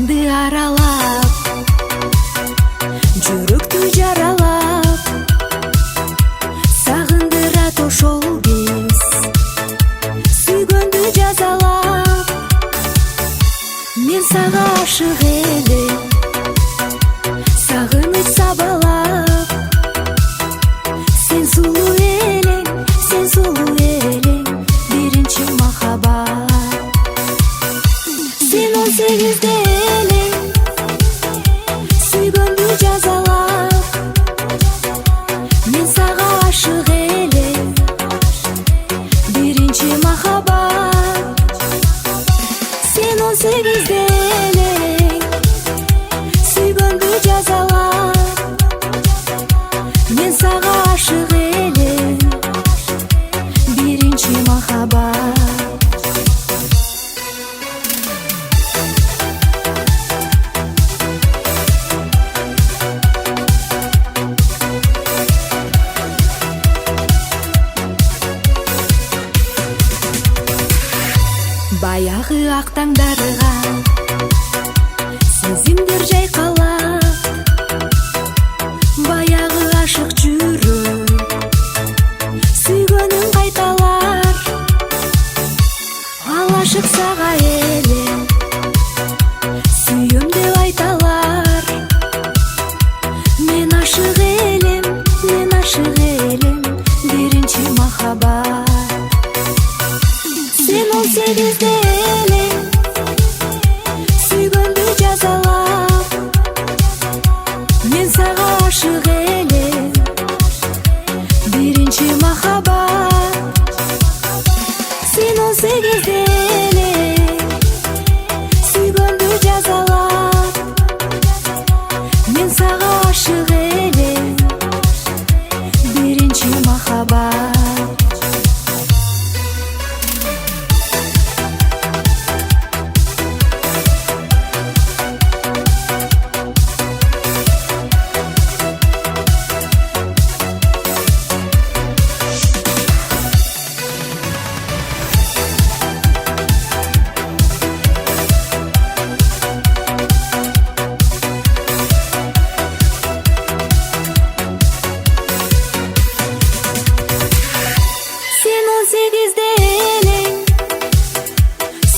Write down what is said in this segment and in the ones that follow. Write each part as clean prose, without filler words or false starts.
Сагынды аралап, жүрөктү жаралап, сагындырат ошол кез, сүйгөндү жазалап. Мен сага ашык элем, сагыныч сабалап. Сен сулуу элең, биринчи махаббат. Сен 18-де элең, сүйгөндү жазалап. Мен сага ашык элем, биринчи махаббат. Сен 18-де элең, сүйгөндү жазалап. Мен сага ашык элем, биринчи махаббат. Баягы ак таңдарга сезимдер жайкалат. Баягы ашык жүрөк сүйгөнүн кайталар. Ал ашык сага элем, сүйөм деп айталар. Мен ашык элем, биринчи махаббат. Сен 18-де элең, сүйгөндү жазалап. Мен сага ашык элем, биринчи махаббат. Сен 18-де элең, сүйгөндү жазалап. Мен сага ашык элем, биринчи махаббат. Сен 18-де элең,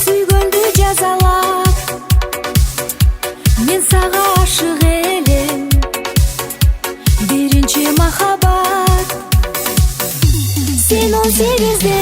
сүйгөндү жазалап. Мен сага ашык элем, биринчи махаббат. Сен 18-де